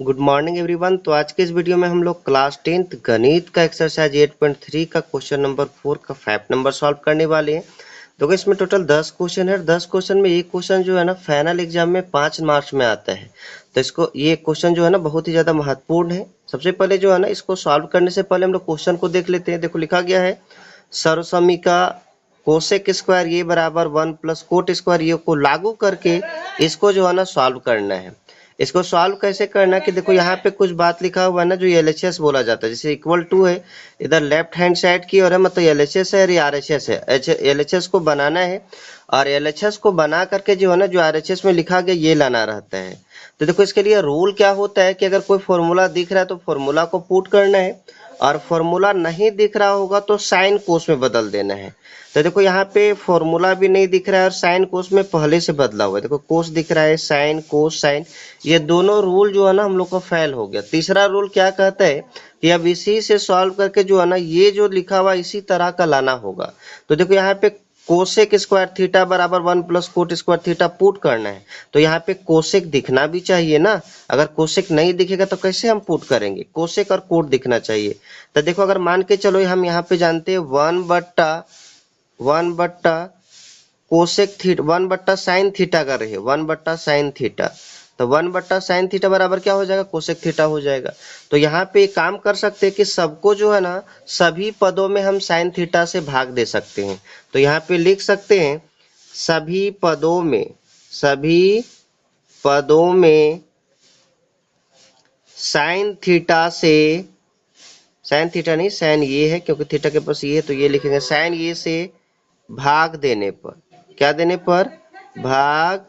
Good morning everyone. तो आज के इस वीडियो में हम लोग क्लास 10th गणित का एक्सरसाइज 8.3 का क्वेश्चन नंबर 4 का फैक्ट नंबर सॉल्व करने वाले हैं। देखो इसमें टोटल 10 क्वेश्चन है। 10 क्वेश्चन में एक क्वेश्चन जो है ना फाइनल एग्जाम में 5 मार्क्स में आता है। तो इसको ये क्वेश्चन जो है ना बहुत ही ज्यादा महत्वपूर्ण है। सबसे पहले जो है ना इसको सॉल्व करने से पहले हम लोग क्वेश्चन को देख लेते हैं। देखो लिखा गया है सर्वसमीका कोसेक स्क्वायर ये बराबर 1 प्लस कोट स्क्वायर ये को लागू करके इसको जो है ना सॉल्व करना है। इसको सॉल्व कैसे करना कि देखो यहाँ पे कुछ बात लिखा हुआ है ना जो एलएचएस बोला जाता है, जैसे इक्वल टू है इधर लेफ्ट हैंड साइड की और है मतलब एलएचएस है और ये आरएचएस है। एलएचएस को बनाना है और एलएचएस को बना करके जो है ना जो आरएचएस में लिखा गया ये लाना रहता है। तो देखो इसके लिए रूल क्या होता है कि अगर कोई फॉर्मूला दिख रहा है तो फॉर्मूला को पुट करना है और फॉर्मूला नहीं दिख रहा होगा तो साइन कोस में बदल देना है। तो देखो यहाँ पे फॉर्मूला भी नहीं दिख रहा है और साइन कोस में पहले से बदला हुआ है। देखो कोस दिख रहा है, साइन कोस साइन, ये दोनों रूल जो है ना हम लोग का फेल हो गया। तीसरा रूल क्या कहता है कि अब इसी से सॉल्व करके जो है ना ये जो लिखा हुआ इसी तरह का लाना होगा। तो देखो यहाँ पे कोसेक स्क्वायर थीटा बराबर 1 plus coat square theta put करना है। तो यहाँ पे कोसेक दिखना भी चाहिए ना। अगर कोसेक नहीं दिखेगा तो कैसे हम पुट करेंगे, कोसेक और कोट दिखना चाहिए। तो देखो अगर मान के चलो हम यहाँ पे जानते हैं 1 बट्टा कोसेक थीटा 1 बट्टा साइन थीटा कर रहे हैं 1 बट्टा साइन थीटा। तो 1 बट्टा साइन थीटा बराबर क्या हो जाएगा, कोसेक थीटा हो जाएगा। तो यहाँ पे एक काम कर सकते हैं कि सबको जो है ना सभी पदों में हम साइन थीटा से भाग दे सकते हैं। तो यहाँ पे लिख सकते हैं सभी पदों में साइन थीटा से, साइन थीटा नहीं साइन ये है क्योंकि थीटा के पास ये है तो ये लिखेंगे साइन ये से भाग देने पर, क्या देने पर, भाग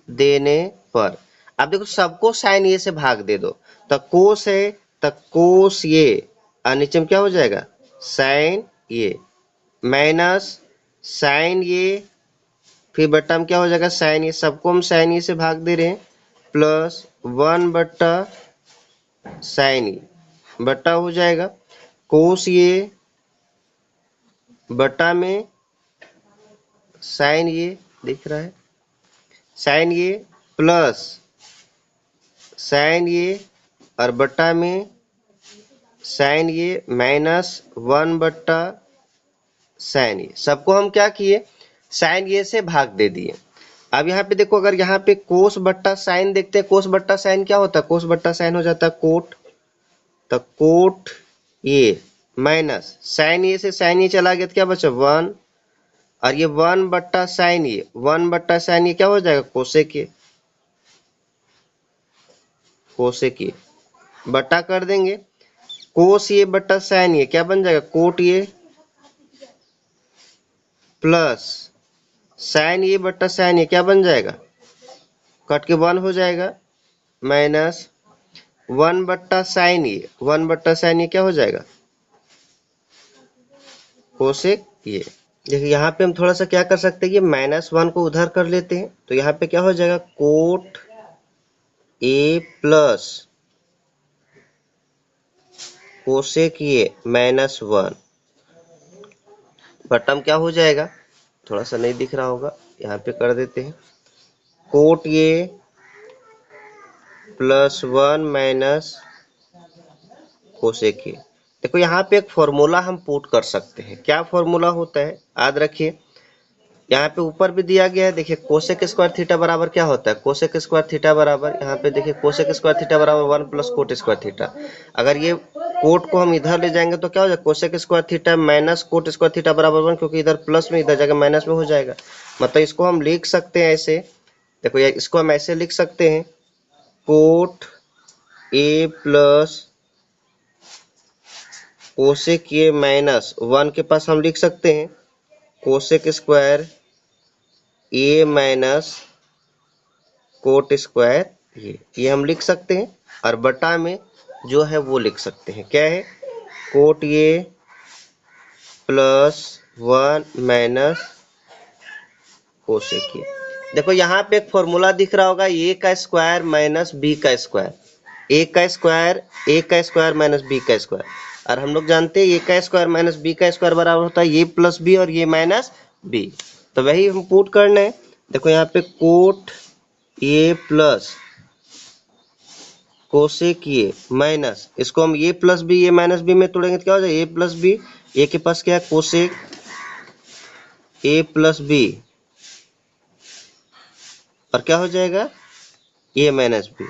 देने पर। अब देखो सबको साइन ये से भाग दे दो तो कोस है तो कोस ये और नीचे में क्या हो जाएगा साइन ये माइनस साइन ये फिर बट्टा में क्या हो जाएगा साइन ये, सबको हम साइन ये से भाग दे रहे हैं प्लस 1 बट्टा साइन ये बट्टा हो जाएगा कोस ये बटा में साइन ये दिख रहा है साइन ये प्लस साइन ये और बटा में साइन ये माइनस 1 बट्टा साइन ये, सबको हम क्या किए साइन ये से भाग दे दिए। अब यहाँ पे देखो अगर यहाँ पे कोस बट्टा साइन देखते हैं, कोस बट्टा साइन क्या होता है, कोस बट्टा साइन हो जाता है कोट। तो कोट ये माइनस साइन ये से साइन ये चला गया तो क्या बचा 1 और ये 1 बट्टा साइन ये 1 बट्टा साइन ये क्या हो जाएगा कोसेक ये, कोसेक ये बट्टा कर देंगे कोस ये बट्टा साइन ये क्या बन जाएगा कोट ये प्लस साइन ये बट्टा साइन ये क्या बन जाएगा कट के 1 हो जाएगा माइनस 1 बट्टा साइन ये 1 बट्टा साइन ये क्या हो जाएगा कोसेक ये। देखिए यहाँ पे हम थोड़ा सा क्या कर सकते हैं, ये -1 को उधर कर लेते हैं तो यहाँ पे क्या हो जाएगा कोट ए प्लस कोसेक ये -1 बटम क्या हो जाएगा, थोड़ा सा नहीं दिख रहा होगा यहाँ पे कर देते हैं कोट ये +1 माइनस कोसेक ये। देखो यहाँ पे एक फॉर्मूला हम पुट कर सकते हैं। क्या फॉर्मूला होता है याद रखिए, यहाँ पे ऊपर भी दिया गया है। देखिए कोसेक स्क्वायर थीटा बराबर क्या होता है, कोसेक स्क्वायर थीटा बराबर यहाँ पे देखिए कोसेक स्क्वायर थीटा बराबर 1 प्लस कोट स्क्वायर थीटा। अगर ये कोट को हम इधर ले जाएंगे तो क्या हो जाएगा cosec square theta minus cot square theta बराबर 1, क्योंकि इधर प्लस में इधर जाएगा माइनस में हो जाएगा। मतलब इसको हम लिख सकते हैं ऐसे, देखो इसको हम ऐसे लिख सकते हैं कोट ए प्लस कोसेक ये -1 के पास हम लिख सकते हैं कोसेक स्क्वायर ए माइनस कोट स्क्वायर ये हम लिख सकते हैं और बटा में जो है वो लिख सकते हैं क्या है कोट ये +1 माइनस कोसेक ये। देखो यहाँ पे एक फॉर्मूला दिख रहा होगा ए का स्क्वायर माइनस बी का स्क्वायर, ए का स्क्वायर माइनस बी का स्क्वायर। और हम लोग जानते हैं ए का स्क्वायर माइनस बी का स्क्वायर बराबर होता है ए प्लस बी और ये माइनस बी। तो वही हम पुट करना है। देखो यहाँ पे कोट ए प्लस कोसेक ये माइनस, इसको हम ए प्लस बी ए माइनस बी में तोड़ेंगे तो क्या हो जाएगा, ए प्लस बी, ए के पास क्या है कोसेक ए प्लस बी, और क्या हो जाएगा ए माइनस बी।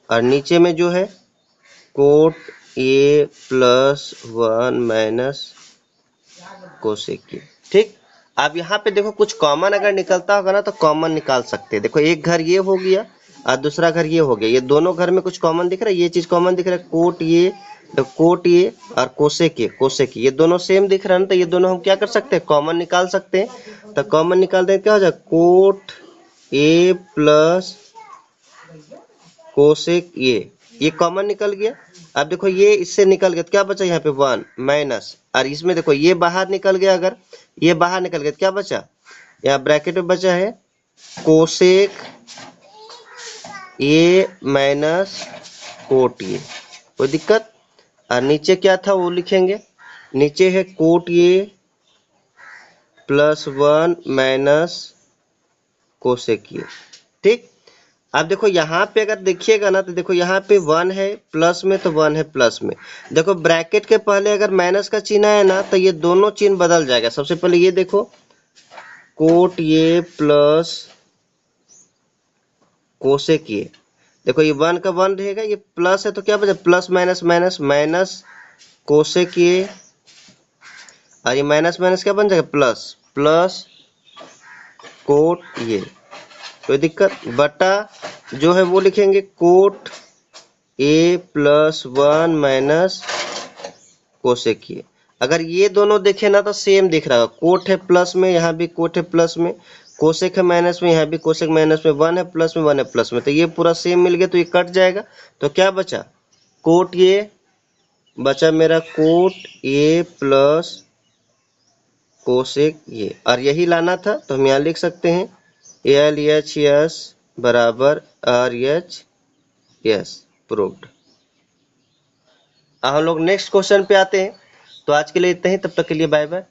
और नीचे में जो है cot A plus 1 minus cosec ए। ठीक, अब यहाँ पे देखो कुछ कॉमन अगर निकलता होगा ना तो कॉमन निकाल सकते हैं। देखो एक घर ये हो गया और दूसरा घर ये हो गया, ये दोनों घर में कुछ कॉमन दिख रहा है, ये चीज कॉमन दिख रहा है, कोट ये और कोसेक ये दोनों सेम दिख रहा है ना, तो ये दोनों हम क्या कर सकते हैं, कॉमन निकाल सकते हैं। तो कॉमन निकाल दें क्या हो जाएगा, कोट ए प्लस कोसेक ये कॉमन निकल गया। अब देखो ये इससे निकल गया तो क्या बचा यहाँ पे 1 माइनस, और इसमें देखो ये बाहर निकल गया, अगर ये बाहर निकल गया तो क्या बचा, यहाँ ब्रैकेट में बचा है कोसेक ए माइनस कोट ये, कोई दिक्कत। और नीचे क्या था वो लिखेंगे, नीचे है कोट ये प्लस 1 माइनस कोसेक ये। ठीक, अब देखो यहाँ पे अगर देखिएगा ना तो देखो यहाँ पे 1 है प्लस में, तो 1 है प्लस में। देखो ब्रैकेट के पहले अगर माइनस का चिन्ह है ना तो ये दोनों चिन्ह बदल जाएगा। सबसे पहले ये देखो कोट ये प्लस कोसेक ये, देखो ये 1 का 1 रहेगा, ये प्लस है तो क्या बचा plus minus minus minus cosec ये, और ये माइनस माइनस क्या बन जाएगा प्लस प्लस कोट ये, कोई दिक्कत। बटा जो है वो लिखेंगे cot A plus 1 minus cosec ये। अगर ये दोनों देखे ना तो सेम दिख रहा है, कोट है प्लस में, यहाँ भी कोट है प्लस में, कोसेक है माइनस में, यहाँ भी कोसेक माइनस में, 1 है प्लस में 1 है प्लस में, तो ये पूरा सेम मिल गया तो ये कट जाएगा। तो क्या बचा कोट ये बचा मेरा कोट ए प्लस कोसेक ये, और यही लाना था तो हम यहाँ लिख सकते हैं एल एच एस बराबर आर एच एस प्रूव्ड। अब हम लोग नेक्स्ट क्वेश्चन पे आते हैं। तो आज के लिए इतना ही, तब तक के लिए बाय बाय।